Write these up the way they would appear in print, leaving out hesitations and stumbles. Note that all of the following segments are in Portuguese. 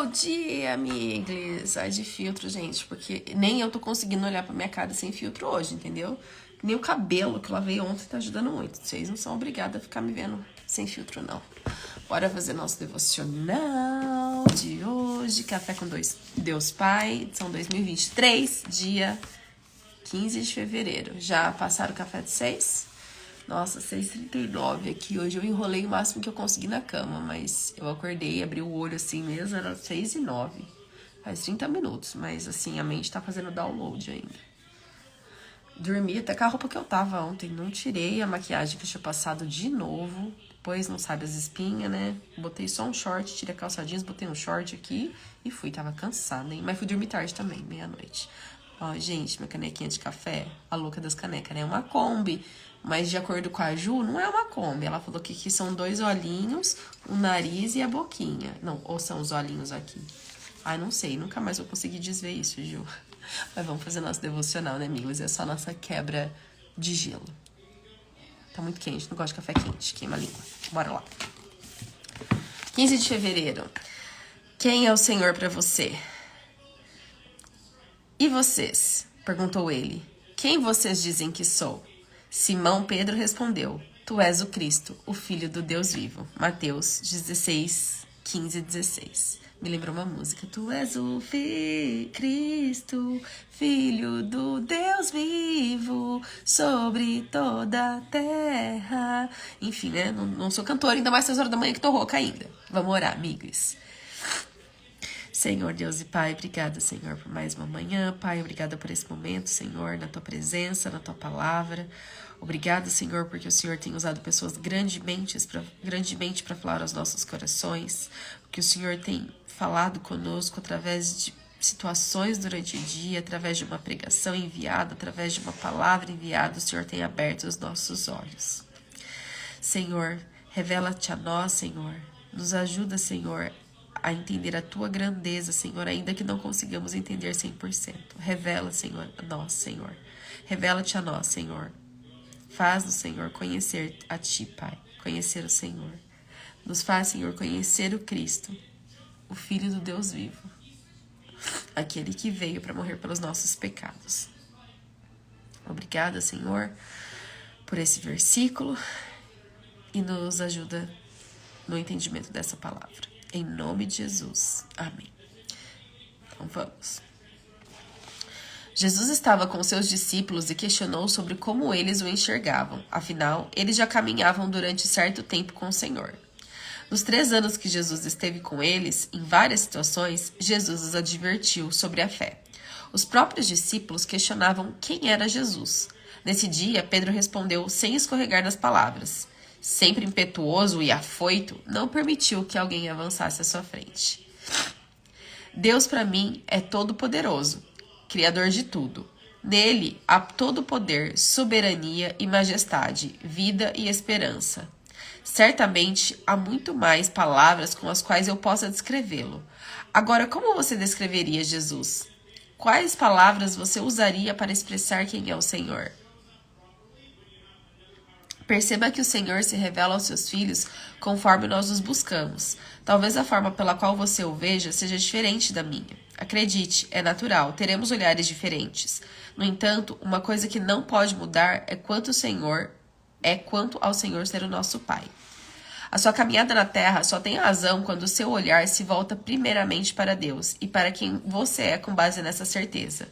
Bom dia, amigos. Sai de filtro, gente, porque nem eu tô conseguindo olhar pra minha cara sem filtro hoje, entendeu? Nem o cabelo que eu lavei ontem tá ajudando muito. Vocês não são obrigados a ficar me vendo sem filtro, não. Bora fazer nosso devocional de hoje. Café com Deus Pai, edição 2023, dia 15 de fevereiro. Já passaram o café de 6? Nossa, 6h39 aqui. Hoje eu enrolei o máximo que eu consegui na cama, mas eu acordei, abri o olho assim mesmo, era 6h09. Faz 30 minutos, mas assim, a mente tá fazendo download ainda. Dormi até com a roupa que eu tava ontem, não tirei a maquiagem que eu tinha passado de novo. Depois, não sabe, as espinhas, né? Botei só um short, tirei a calça jeans, botei um short aqui e fui. Tava cansada, hein? Mas fui dormir tarde também, meia-noite. Ó, gente, minha canequinha de café, a louca das canecas, né? É uma Kombi. Mas de acordo com a Ju, não é uma Kombi. Ela falou que aqui são 2 olhinhos, o nariz e a boquinha. Não, ou são os olhinhos aqui. Ai, não sei, nunca mais vou conseguir desver isso, Ju. Mas vamos fazer nosso devocional, né, amigos? É só nossa quebra de gelo. Tá muito quente, não gosto de café quente, queima a língua. Bora lá. 15 de fevereiro. Quem é o Senhor pra você? E vocês? Perguntou ele. Quem vocês dizem que sou? Simão Pedro respondeu, tu és o Cristo, o Filho do Deus vivo. Mateus 16, 15 e 16. Me lembrou uma música. Tu és o Cristo, Filho do Deus vivo, sobre toda a terra. Enfim, né? Não sou cantora, ainda mais 6 horas da manhã que tô rouca ainda. Vamos orar, amigos. Senhor, Deus e Pai, obrigada, Senhor, por mais uma manhã. Pai, obrigada por esse momento, Senhor, na Tua presença, na Tua palavra. Obrigada, Senhor, porque o Senhor tem usado pessoas grandemente para falar aos nossos corações. Que o Senhor tem falado conosco através de situações durante o dia, através de uma pregação enviada, através de uma palavra enviada. O Senhor tem aberto os nossos olhos. Senhor, revela-te a nós, Senhor. Nos ajuda, Senhor, a entender a Tua grandeza, Senhor, ainda que não consigamos entender 100%. Revela, Senhor, a nós, Senhor. Revela-te a nós, Senhor. Faz-nos, Senhor, conhecer a Ti, Pai. Conhecer o Senhor. Nos faz, Senhor, conhecer o Cristo, o Filho do Deus vivo. Aquele que veio para morrer pelos nossos pecados. Obrigada, Senhor, por esse versículo e nos ajuda no entendimento dessa palavra. Em nome de Jesus. Amém. Então vamos. Jesus estava com seus discípulos e questionou sobre como eles o enxergavam. Afinal, eles já caminhavam durante certo tempo com o Senhor. Nos 3 anos que Jesus esteve com eles, em várias situações, Jesus os advertiu sobre a fé. Os próprios discípulos questionavam quem era Jesus. Nesse dia, Pedro respondeu sem escorregar nas palavras. Sempre impetuoso e afoito, não permitiu que alguém avançasse à sua frente. Deus para mim é todo-poderoso, Criador de tudo. Nele há todo poder, soberania e majestade, vida e esperança. Certamente há muito mais palavras com as quais eu possa descrevê-lo. Agora, como você descreveria Jesus? Quais palavras você usaria para expressar quem é o Senhor? Perceba que o Senhor se revela aos seus filhos conforme nós os buscamos. Talvez a forma pela qual você o veja seja diferente da minha. Acredite, é natural, teremos olhares diferentes. No entanto, uma coisa que não pode mudar é quanto ao Senhor ser o nosso Pai. A sua caminhada na terra só tem razão quando o seu olhar se volta primeiramente para Deus e para quem você é com base nessa certeza.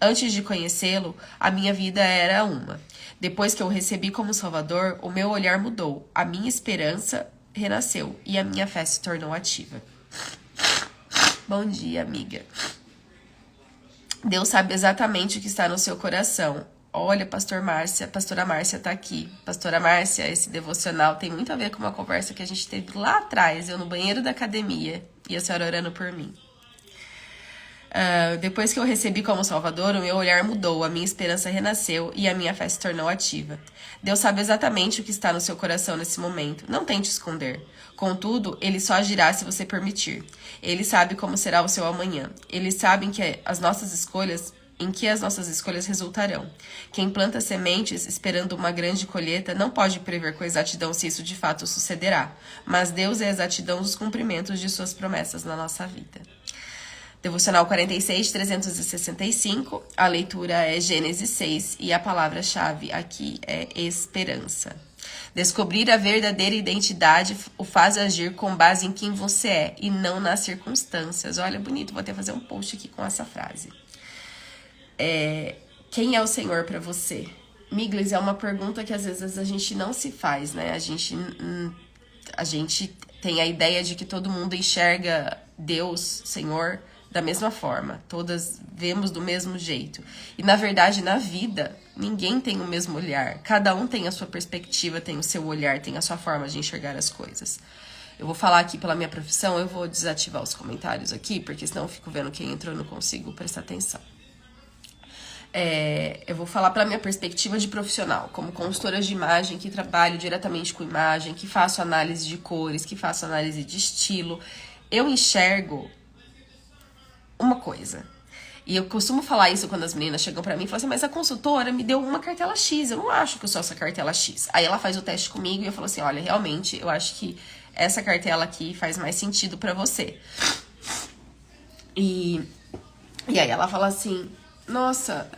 Antes de conhecê-lo, a minha vida era uma. Depois que eu o recebi como Salvador, o meu olhar mudou, a minha esperança renasceu e a minha fé se tornou ativa. Bom dia, amiga. Deus sabe exatamente o que está no seu coração. Olha, pastora Márcia tá aqui. Pastora Márcia, esse devocional tem muito a ver com uma conversa que a gente teve lá atrás, eu no banheiro da academia e a senhora orando por mim. Depois que eu recebi como Salvador, o meu olhar mudou, a minha esperança renasceu e a minha fé se tornou ativa. Deus sabe exatamente o que está no seu coração nesse momento. Não tente esconder. Contudo, Ele só agirá se você permitir. Ele sabe como será o seu amanhã. Ele sabe que as nossas escolhas em que as nossas escolhas resultarão. Quem planta sementes esperando uma grande colheita não pode prever com exatidão se isso de fato sucederá, mas Deus é a exatidão dos cumprimentos de suas promessas na nossa vida. Devocional 46, 365, a leitura é Gênesis 6 e a palavra-chave aqui é esperança. Descobrir a verdadeira identidade o faz agir com base em quem você é e não nas circunstâncias. Olha, bonito, vou até fazer um post aqui com essa frase. Quem é o Senhor para você? Miglis, é uma pergunta que às vezes a gente não se faz, né? A gente tem a ideia de que todo mundo enxerga Deus, Senhor, da mesma forma. Todas vemos do mesmo jeito. E, na verdade, na vida, ninguém tem o mesmo olhar. Cada um tem a sua perspectiva, tem o seu olhar, tem a sua forma de enxergar as coisas. Eu vou falar aqui pela minha profissão, eu vou desativar os comentários aqui, porque senão eu fico vendo quem entrou e não consigo prestar atenção. Eu vou falar pela minha perspectiva de profissional, como consultora de imagem, que trabalho diretamente com imagem, que faço análise de cores, que faço análise de estilo. Eu enxergo uma coisa. E eu costumo falar isso quando as meninas chegam pra mim e falam assim, mas a consultora me deu uma cartela X, eu não acho que eu sou essa cartela X. Aí ela faz o teste comigo e eu falo assim, olha, realmente, eu acho que essa cartela aqui faz mais sentido pra você. E aí ela fala assim, nossa,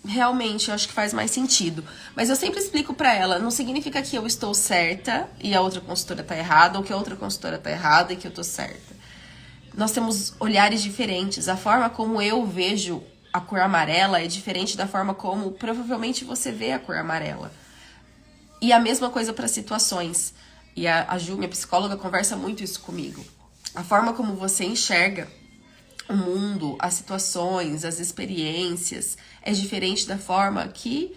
realmente, eu acho que faz mais sentido. Mas eu sempre explico pra ela, não significa que eu estou certa e a outra consultora tá errada, ou que a outra consultora tá errada e que eu tô certa. Nós temos olhares diferentes. A forma como eu vejo a cor amarela é diferente da forma como provavelmente você vê a cor amarela. E a mesma coisa para situações. E a Ju, minha psicóloga, conversa muito isso comigo. A forma como você enxerga o mundo, as situações, as experiências, é diferente da forma que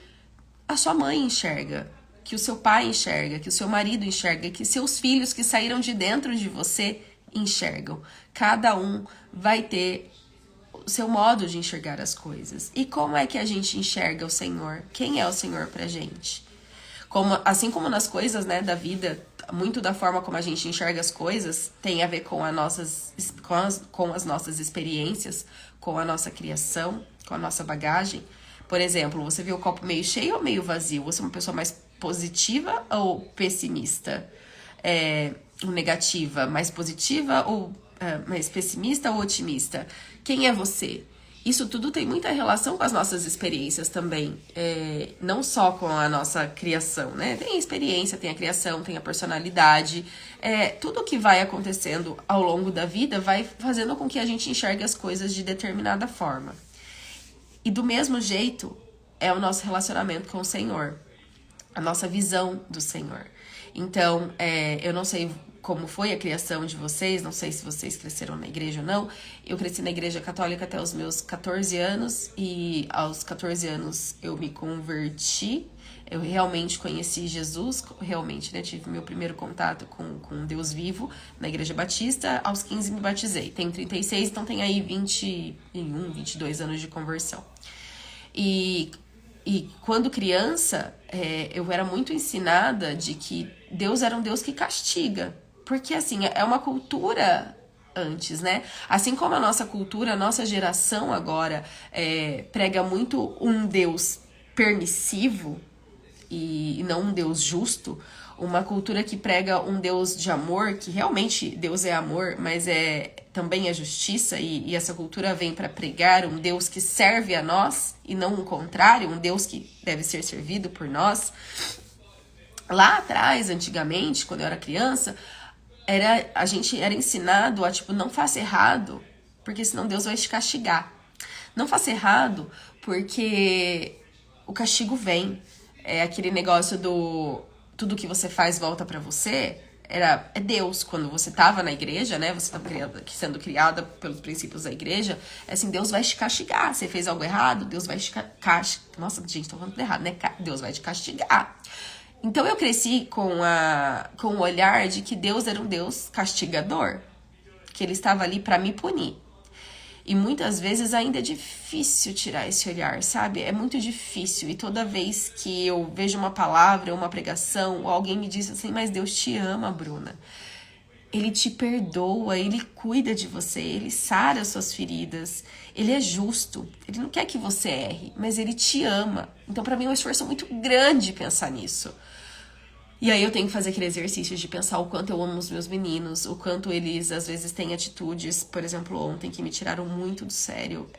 a sua mãe enxerga, que o seu pai enxerga, que o seu marido enxerga, que seus filhos que saíram de dentro de você enxergam. Cada um vai ter o seu modo de enxergar as coisas. E como é que a gente enxerga o Senhor? Quem é o Senhor pra gente? Assim como nas coisas, né, da vida, muito da forma como a gente enxerga as coisas tem a ver com as nossas experiências, com a nossa criação, com a nossa bagagem. Por exemplo, você vê o copo meio cheio ou meio vazio? Você é uma pessoa mais positiva ou pessimista? Negativa, mais positiva ou mais pessimista ou otimista? Quem é você? Isso tudo tem muita relação com as nossas experiências também, não só com a nossa criação, né? Tem a experiência, tem a criação, tem a personalidade, tudo que vai acontecendo ao longo da vida vai fazendo com que a gente enxergue as coisas de determinada forma. E do mesmo jeito é o nosso relacionamento com o Senhor, a nossa visão do Senhor. Então, eu não sei como foi a criação de vocês, não sei se vocês cresceram na igreja ou não. Eu cresci na igreja católica até os meus 14 anos e aos 14 anos eu me converti. Eu realmente conheci Jesus, realmente, né? Tive meu primeiro contato com Deus vivo na Igreja Batista. Aos 15 me batizei. Tenho 36, então tem aí 21, 22 anos de conversão. E quando criança, eu era muito ensinada de que Deus era um Deus que castiga. Porque, assim, é uma cultura antes, né? Assim como a nossa cultura, a nossa geração agora prega muito um Deus permissivo e não um Deus justo, uma cultura que prega um Deus de amor, que realmente Deus é amor, mas também é justiça, e essa cultura vem para pregar um Deus que serve a nós e não o contrário, um Deus que deve ser servido por nós. Lá atrás, antigamente, quando eu era criança, a gente era ensinado a, não faça errado, porque senão Deus vai te castigar. Não faça errado, porque o castigo vem. É aquele negócio do tudo que você faz volta pra você. É Deus. Quando você tava na igreja, né? Você tava sendo criada pelos princípios da igreja. Assim, Deus vai te castigar. Você fez algo errado, Deus vai te castigar. Nossa, gente, tô falando tudo errado, né? Deus vai te castigar. Então eu cresci com o olhar de que Deus era um Deus castigador, que Ele estava ali para me punir. E muitas vezes ainda é difícil tirar esse olhar, sabe? É muito difícil. E toda vez que eu vejo uma palavra, uma pregação, ou alguém me diz assim, mas Deus te ama, Bruna. Ele te perdoa, Ele cuida de você, Ele sara as suas feridas. Ele é justo, Ele não quer que você erre, mas Ele te ama. Então, pra mim, é um esforço muito grande pensar nisso. E aí eu tenho que fazer aquele exercício de pensar o quanto eu amo os meus meninos, o quanto eles, às vezes, têm atitudes, por exemplo, ontem, que me tiraram muito do sério,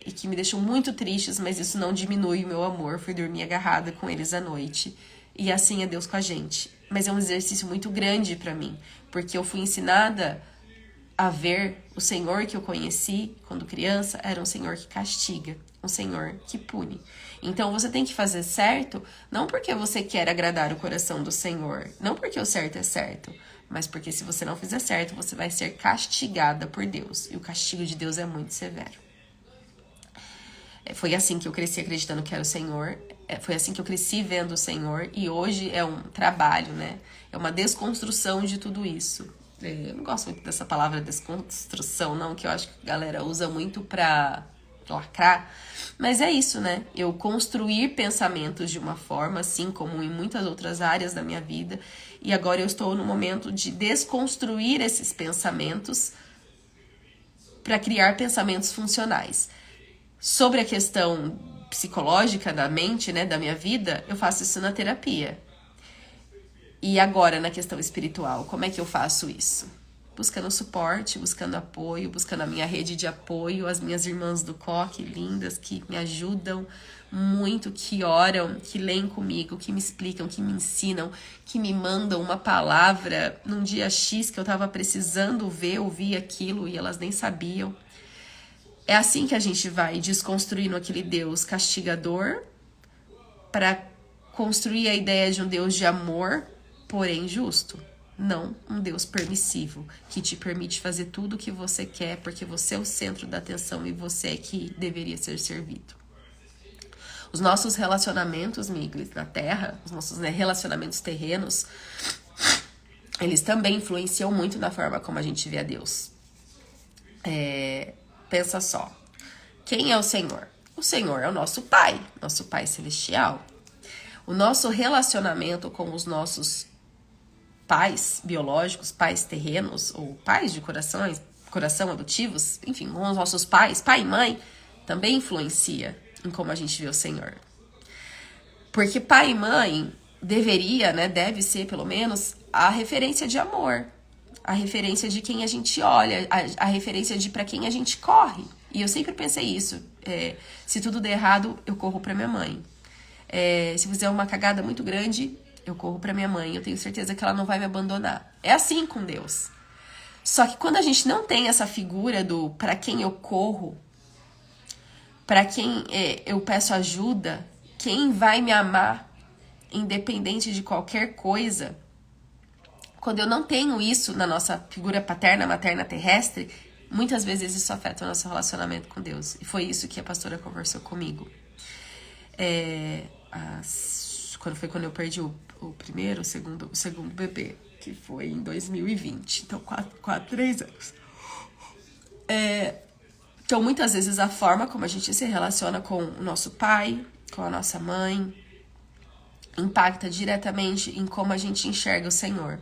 e que me deixam muito tristes, mas isso não diminui o meu amor. Fui dormir agarrada com eles à noite. E assim é Deus com a gente. Mas é um exercício muito grande pra mim, porque eu fui ensinada a ver o Senhor que eu conheci quando criança era um Senhor que castiga, um Senhor que pune. Então você tem que fazer certo, não porque você quer agradar o coração do Senhor, não porque o certo é certo, mas porque se você não fizer certo, você vai ser castigada por Deus. E o castigo de Deus é muito severo. Foi assim que eu cresci acreditando que era o Senhor, foi assim que eu cresci vendo o Senhor, e hoje é um trabalho, né? É uma desconstrução de tudo isso. Eu não gosto muito dessa palavra desconstrução, não, que eu acho que a galera usa muito pra lacrar. Mas é isso, né? Eu construir pensamentos de uma forma, assim como em muitas outras áreas da minha vida. E agora eu estou no momento de desconstruir esses pensamentos para criar pensamentos funcionais. Sobre a questão psicológica da mente, né, da minha vida, eu faço isso na terapia. E agora, na questão espiritual, como é que eu faço isso? Buscando suporte, buscando apoio, buscando a minha rede de apoio, as minhas irmãs do coque, lindas, que me ajudam muito, que oram, que leem comigo, que me explicam, que me ensinam, que me mandam uma palavra num dia X que eu tava precisando ver, ouvir aquilo e elas nem sabiam. É assim que a gente vai desconstruindo aquele Deus castigador para construir a ideia de um Deus de amor, porém justo. Não um Deus permissivo, que te permite fazer tudo o que você quer, porque você é o centro da atenção e você é que deveria ser servido. Os nossos relacionamentos, Miglis, na Terra, os nossos relacionamentos terrenos, eles também influenciam muito na forma como a gente vê a Deus. Pensa só, quem é o Senhor? O Senhor é o nosso Pai Celestial. O nosso relacionamento com os nossos pais biológicos, pais terrenos, ou pais de coração adotivos, enfim, com os nossos pais, pai e mãe, também influencia em como a gente vê o Senhor. Porque pai e mãe deveria, né, deve ser pelo menos a referência de amor, a referência de quem a gente olha, a referência de para quem a gente corre. E eu sempre pensei isso, se tudo der errado, eu corro para minha mãe. Se fizer uma cagada muito grande, eu corro pra minha mãe, eu tenho certeza que ela não vai me abandonar. É assim com Deus. Só que quando a gente não tem essa figura do pra quem eu corro, pra quem eu peço ajuda, quem vai me amar, independente de qualquer coisa, quando eu não tenho isso na nossa figura paterna, materna, terrestre, muitas vezes isso afeta o nosso relacionamento com Deus. E foi isso que a pastora conversou comigo. Quando eu perdi o primeiro, o segundo bebê, que foi em 2020. Então, 3 anos. Então, muitas vezes a forma como a gente se relaciona com o nosso pai, com a nossa mãe, impacta diretamente em como a gente enxerga o Senhor.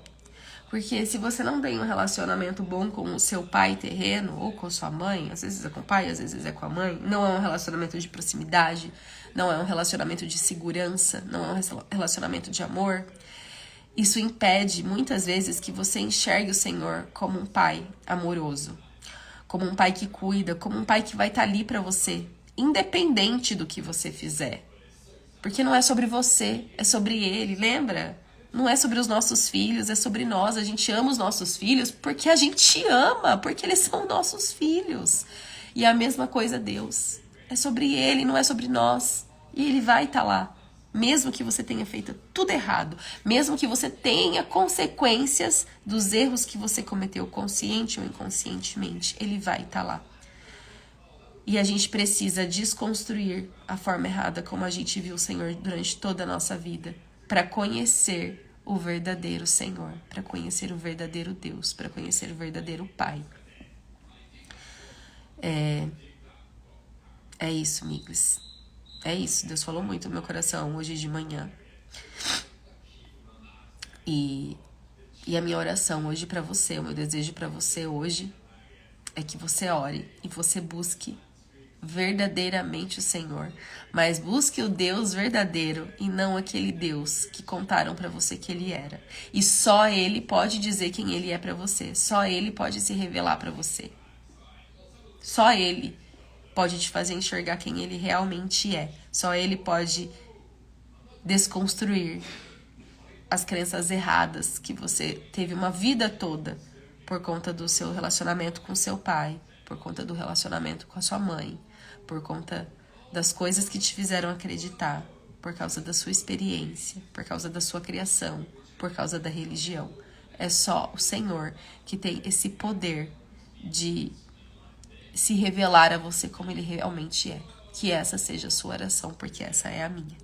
Porque se você não tem um relacionamento bom com o seu pai terreno ou com sua mãe, às vezes é com o pai, às vezes é com a mãe, não é um relacionamento de proximidade, não é um relacionamento de segurança, não é um relacionamento de amor, isso impede muitas vezes que você enxergue o Senhor como um pai amoroso, como um pai que cuida, como um pai que vai estar ali pra você, independente do que você fizer. Porque não é sobre você, é sobre ele, lembra? Não é sobre os nossos filhos, é sobre nós. A gente ama os nossos filhos porque a gente ama, porque eles são nossos filhos. E a mesma coisa Deus. É sobre ele, não é sobre nós. E ele vai estar lá. Mesmo que você tenha feito tudo errado. Mesmo que você tenha consequências dos erros que você cometeu, consciente ou inconscientemente. Ele vai estar lá. E a gente precisa desconstruir a forma errada como a gente viu o Senhor durante toda a nossa vida. Para conhecer o verdadeiro Senhor, para conhecer o verdadeiro Deus, para conhecer o verdadeiro Pai. É isso, Miglis. É isso, Deus falou muito no meu coração hoje de manhã. E E a minha oração hoje para você, o meu desejo para você hoje é que você ore e você busque verdadeiramente o Senhor, mas busque o Deus verdadeiro e não aquele Deus que contaram para você que ele era. E só ele pode dizer quem ele é para você, só ele pode se revelar para você. Só ele pode te fazer enxergar quem ele realmente é. Só ele pode desconstruir as crenças erradas que você teve uma vida toda por conta do seu relacionamento com seu pai, por conta do relacionamento com a sua mãe, por conta das coisas que te fizeram acreditar, por causa da sua experiência, por causa da sua criação, por causa da religião. É só o Senhor que tem esse poder de se revelar a você como ele realmente é. Que essa seja a sua oração, porque essa é a minha.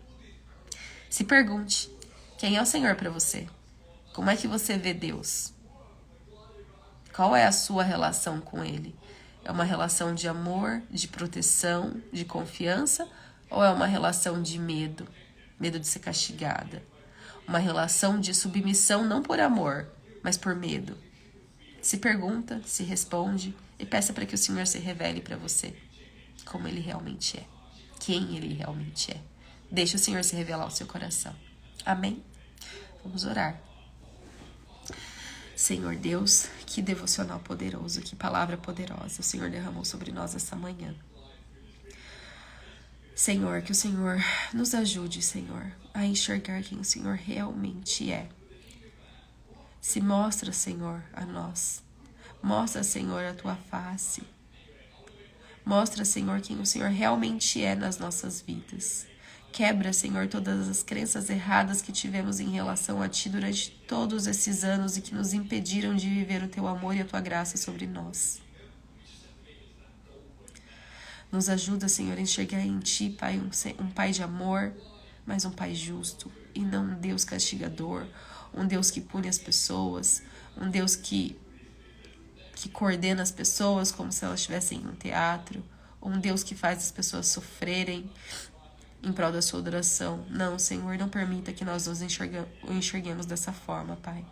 Se pergunte, quem é o Senhor para você? Como é que você vê Deus? Qual é a sua relação com ele? É uma relação de amor, de proteção, de confiança? Ou é uma relação de medo? Medo de ser castigada? Uma relação de submissão não por amor, mas por medo? Se pergunta, se responde e peça para que o Senhor se revele para você como ele realmente é. Quem ele realmente é. Deixe o Senhor se revelar ao seu coração. Amém? Vamos orar. Senhor Deus, que devocional poderoso, que palavra poderosa o Senhor derramou sobre nós essa manhã. Senhor, que o Senhor nos ajude, Senhor, a enxergar quem o Senhor realmente é. Se mostra, Senhor, a nós. Mostra, Senhor, a tua face. Mostra, Senhor, quem o Senhor realmente é nas nossas vidas. Quebra, Senhor, todas as crenças erradas que tivemos em relação a Ti durante todos esses anos e que nos impediram de viver o Teu amor e a Tua graça sobre nós. Nos ajuda, Senhor, a enxergar em Ti, Pai, um Pai de amor, mas um Pai justo e não um Deus castigador, um Deus que pune as pessoas, um Deus que coordena as pessoas como se elas estivessem em um teatro, um Deus que faz as pessoas sofrerem em prol da sua adoração. Não, Senhor, não permita que nós nos enxerguemos dessa forma, Pai.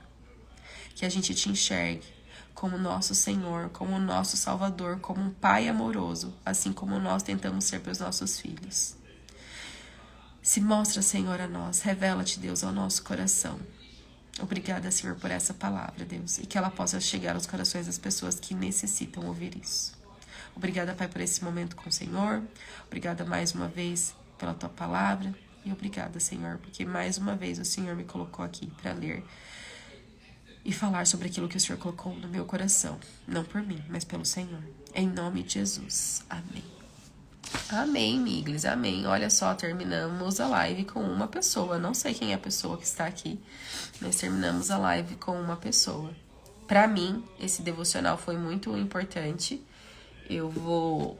Que a gente te enxergue como nosso Senhor, como nosso Salvador, como um Pai amoroso, assim como nós tentamos ser para os nossos filhos. Se mostra, Senhor, a nós, revela-te, Deus, ao nosso coração. Obrigada, Senhor, por essa palavra, Deus, e que ela possa chegar aos corações das pessoas que necessitam ouvir isso. Obrigada, Pai, por esse momento com o Senhor. Obrigada mais uma vez pela Tua palavra. E obrigada, Senhor, porque mais uma vez o Senhor me colocou aqui para ler e falar sobre aquilo que o Senhor colocou no meu coração. Não por mim, mas pelo Senhor. Em nome de Jesus. Amém. Amém, Miglis, amém. Olha só, terminamos a live com uma pessoa. Não sei quem é a pessoa que está aqui, mas terminamos a live com uma pessoa. Para mim, esse devocional foi muito importante. Eu vou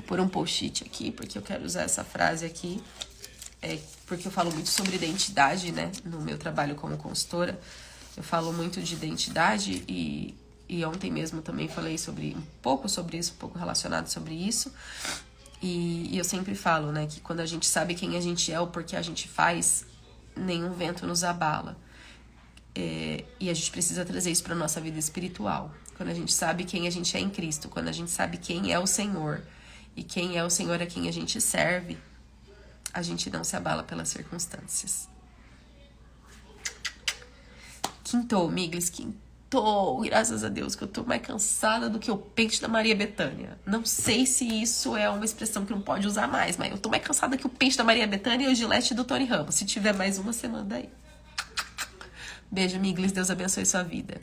pôr um post-it aqui, porque eu quero usar essa frase aqui. Porque eu falo muito sobre identidade, né? No meu trabalho como consultora, eu falo muito de identidade e ontem mesmo também falei um pouco sobre isso, um pouco relacionado sobre isso. E eu sempre falo, né, que quando a gente sabe quem a gente é ou por que a gente faz, nenhum vento nos abala. E a gente precisa trazer isso para nossa vida espiritual. Quando a gente sabe quem a gente é em Cristo, quando a gente sabe quem é o Senhor e quem é o Senhor a quem a gente serve, a gente não se abala pelas circunstâncias. Quintou, Miglis, quintou. Graças a Deus, que eu tô mais cansada do que o pente da Maria Bethânia. Não sei se isso é uma expressão que não pode usar mais, mas eu tô mais cansada que o pente da Maria Bethânia e o gilete do Tony Ramos. Se tiver mais uma, você manda aí. Beijo, Miglis. Deus abençoe sua vida.